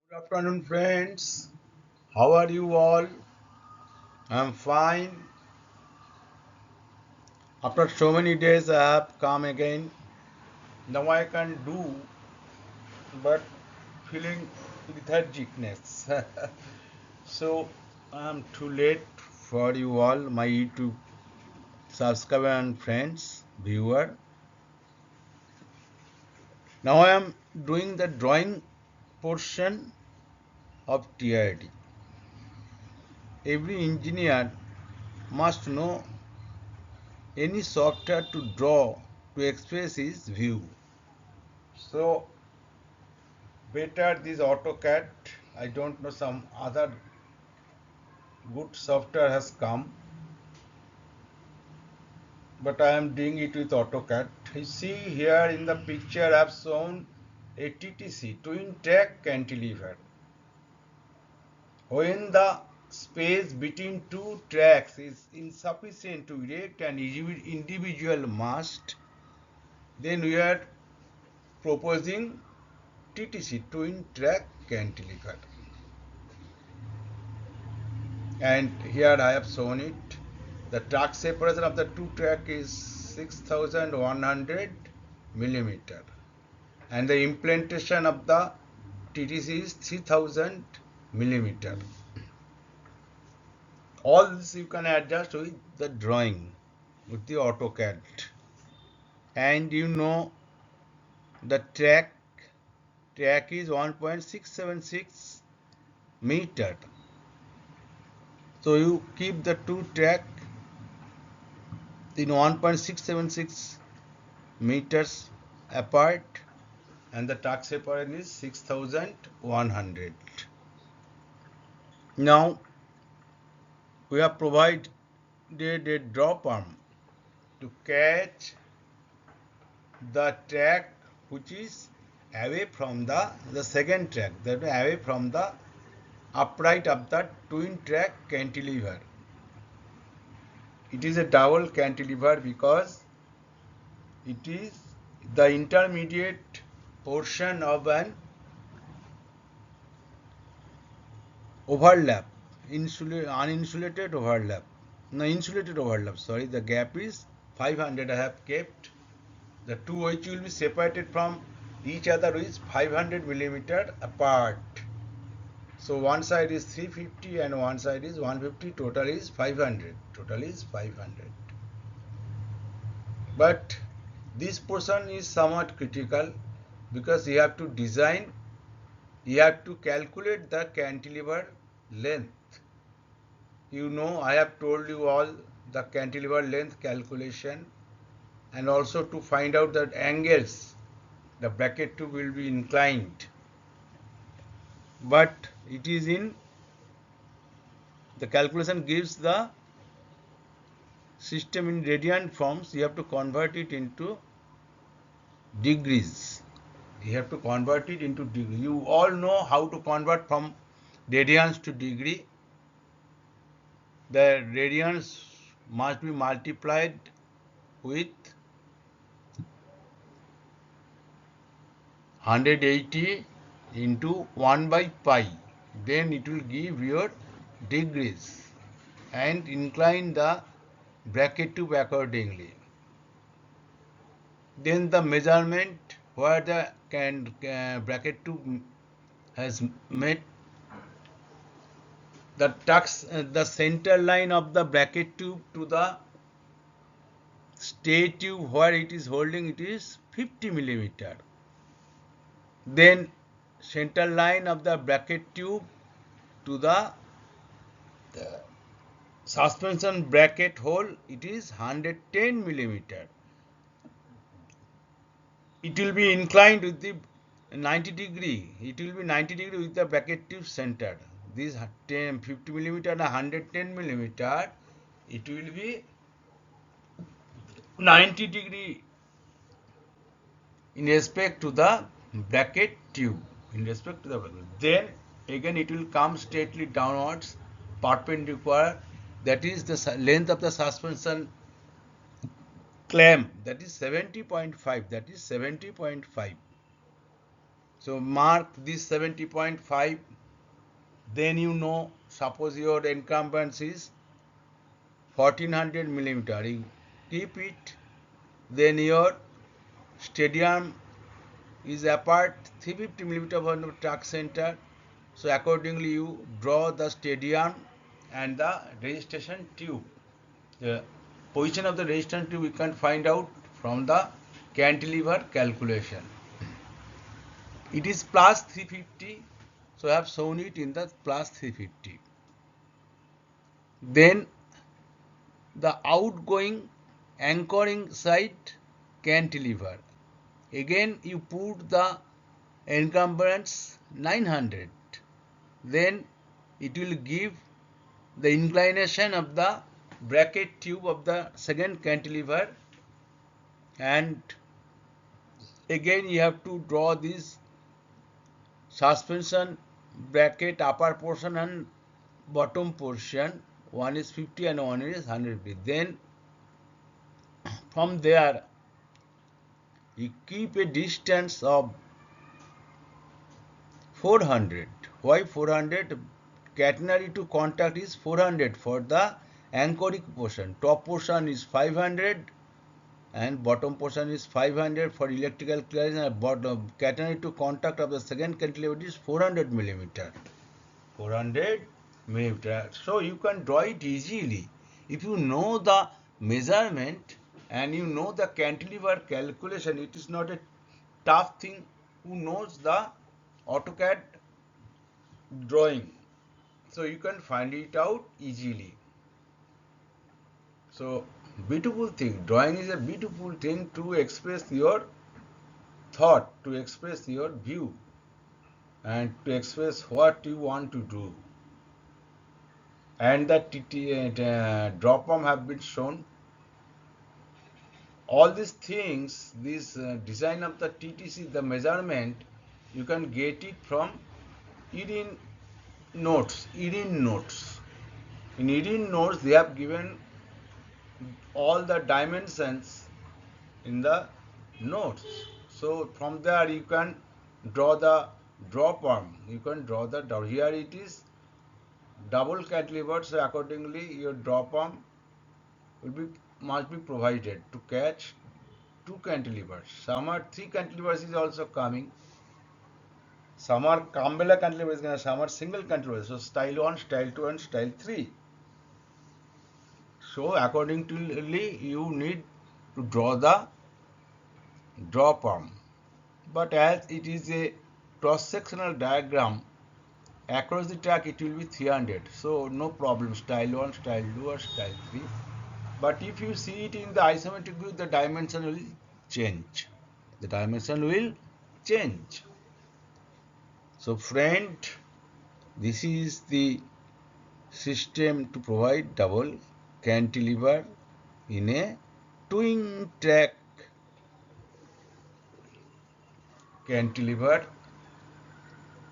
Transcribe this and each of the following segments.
Good afternoon, friends. How are you all? I'm fine. After so many days, I have come again. Now I can do, but feeling lethargicness. So I'm too late for you all, my YouTube subscriber and friends, viewer. Now I am doing the drawing portion of TRD. Every engineer must know any software to draw to express his view. So better this AutoCAD. I don't know, some other good software has come, but I am doing it with AutoCAD. You see here in the picture I have shown a TTC, twin track cantilever. When the space between two tracks is insufficient to erect an individual mast, then we are proposing TTC, twin track cantilever. And here I have shown it. The track separation of the two track is 6100 millimeter, and the implantation of the TTC is 3000 millimeter. All this you can adjust with the drawing with the AutoCAD. And you know the track is 1.676 meter. So you keep the two track in 1.676 meters apart, and the track separation is 6100. Now we have provided a drop arm to catch the track which is away from the second track, that is away from the upright of the twin track cantilever. It is a double cantilever because it is the intermediate portion of an overlap, uninsulated overlap. No, insulated overlap, sorry. The gap is 500 I have kept. The two which will be separated from each other is 500 millimeter apart. So one side is 350 and one side is 150. Total is 500. Total is 500. But this portion is somewhat critical because you have to design, you have to calculate the cantilever length. You know, I have told you all the cantilever length calculation, and also to find out the angles the bracket tube will be inclined. But it is in the calculation gives the system in radian forms. You have to convert it into degrees. You have to convert it into degree. You all know how to convert from radians to degree. The radians must be multiplied with 180 into 1 by pi. Then it will give your degrees, and incline the bracket tube accordingly. Then the measurement where the bracket tube has met the center line of the bracket tube to the stay tube where it is holding, it is 50 millimeter. Then center line of the bracket tube to the suspension bracket hole, it is 110 millimeter. It will be inclined with the 90 degree. It will be 90 degree with the bracket tube centered. This 50 millimeter and 110 millimeter, it will be 90 degree in respect to the bracket tube. In respect to the bracket. Then again it will come straightly downwards, perpendicular. That is the length of the suspension clamp. That is 70.5. That is 70.5. So mark this 70.5. Then you know, suppose your encumbrance is 1400 millimeter. You keep it. Then your stadium is apart 350 millimeter from the track center. So accordingly you draw the stadium and the registration tube. The position of the registration tube we can find out from the cantilever calculation. It is plus 350, so I have shown it in the plus 350. Then the outgoing anchoring side cantilever. Again you put the encumbrance 900. Then it will give the inclination of the bracket tube of the second cantilever, and again you have to draw this suspension bracket upper portion and bottom portion. One is 50 and one is 150. Then from there you keep a distance of 400. Why 400? Catenary to contact is 400 for the anchoric portion. Top portion is 500 and bottom portion is 500 for electrical clearance, and bottom catenary to contact of the second cantilever is 400 millimeter. 400 millimeter. So you can draw it easily. If you know the measurement and you know the cantilever calculation, it is not a tough thing. Who knows the AutoCAD drawing, so you can find it out easily. So beautiful thing, drawing is a beautiful thing to express your thought, to express your view, and to express what you want to do. And the drop arm have been shown. All these things, this design of the TTC, the measurement, you can get it from EDIN notes. EDIN notes. In EDIN notes, they have given all the dimensions in the notes. So from there you can draw the drop arm. You can draw the here it is double cantilever, so accordingly your drop arm must be provided to catch two cantilevers. Some are three cantilevers is also coming. Some are Campbell cantilevers, some are single cantilevers. So style 1, style 2 and style 3. So accordingly you need to draw the drop arm. But as it is a cross-sectional diagram, across the track it will be 300. So no problem, style 1, style 2 or style 3. But if you see it in the isometric view, the dimension will change. The dimension will change. So friend, this is the system to provide double cantilever in a twin track cantilever,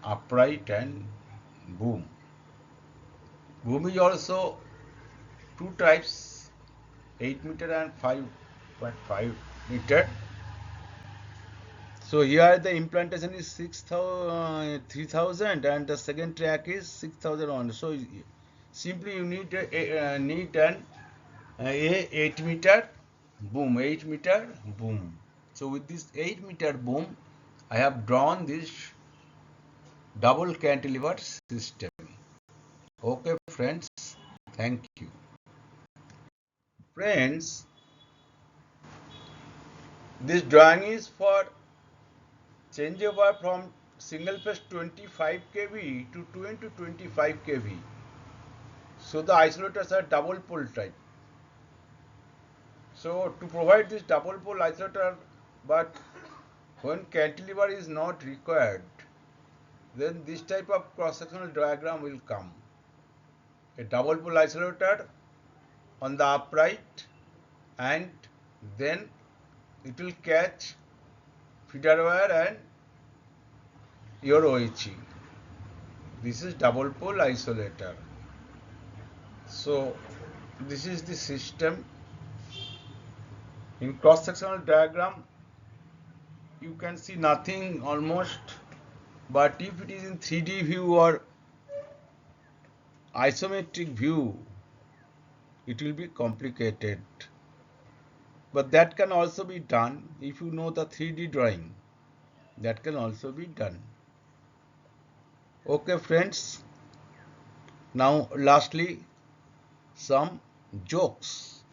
upright and boom. Boom is also two types, 8 meter and 5.5 meter. So here the implantation is 3000 and the second track is 6001. So simply you need an 8 meter boom, 8 meter boom. So with this 8 meter boom, I have drawn this double cantilever system. Okay friends, thank you. Friends, this drawing is for changeover from single phase 25 kV to 25 kV. So the isolators are double pole type. So to provide this double pole isolator, but when cantilever is not required, then this type of cross-sectional diagram will come. A double pole isolator on the upright, and then it will catch feeder wire and your OHE. This is double pole isolator. So this is the system. In cross-sectional diagram, you can see nothing almost. But if it is in 3D view or isometric view, it will be complicated. But that can also be done if you know the 3D drawing. That can also be done. Okay, friends. Now, lastly, some jokes.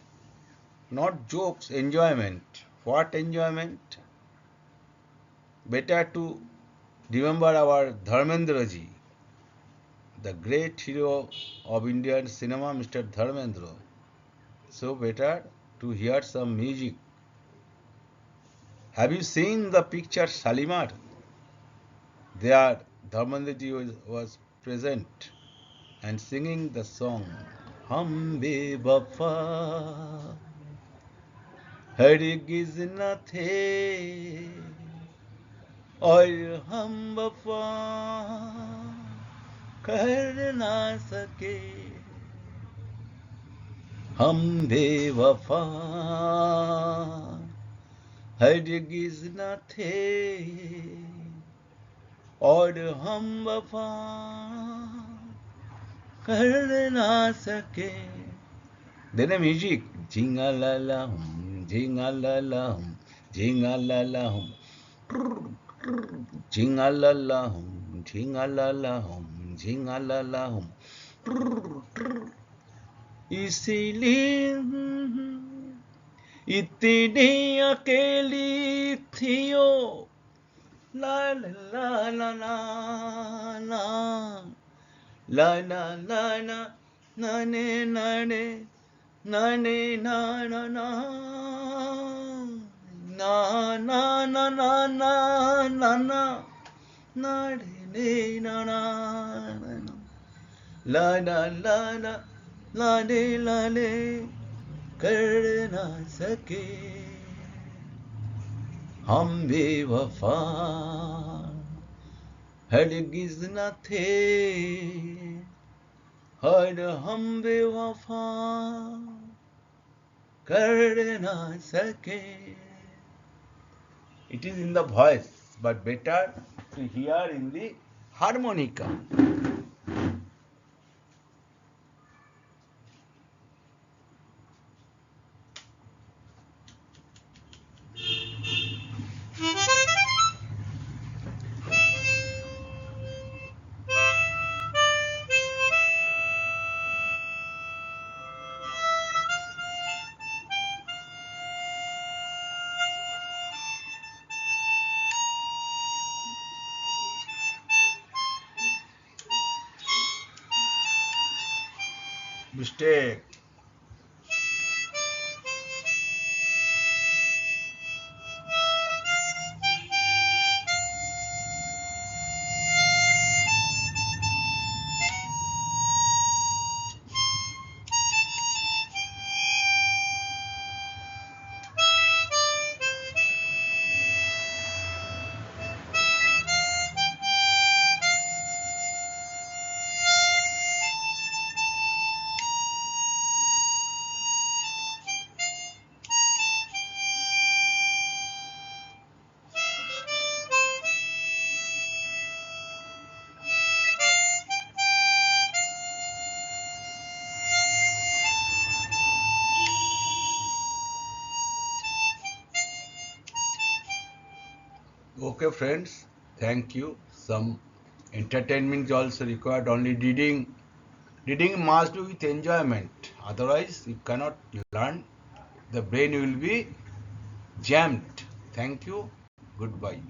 Not jokes, enjoyment. What enjoyment? Better to remember our Dharmendra ji, the great hero of Indian cinema, Mr. Dharmendra. So better to hear some music. Have you seen the picture Shalimar? There, Dharmendra ji was present and singing the song Hum Bewafa हरगिज न थे और हम वफा कर ना सके हम बेवफा हरगिज न थे और हम वफा कर ना सके. Then a music. Jingalala hum, jingalala hum, jingalala hum. Jingalala hum, jingalala hum, jingalala hum. इसीलिए इतनी अकेली थी ओ ला ला ला ला ला ला ला ला ला नाने नाने नाने ना ना ना ना ना ना ना ना ना ना नाने ना ना ला ला ला ला लाने लाने कर ना सके हम बेवफा हरगिज न थे और हम बेवफा कर ना सके. It is in the voice, but better to hear in the harmonica. Mistake. Okay, friends, thank you. Some entertainment is also required. Only reading. Reading must be with enjoyment. Otherwise, you cannot learn. The brain will be jammed. Thank you. Goodbye.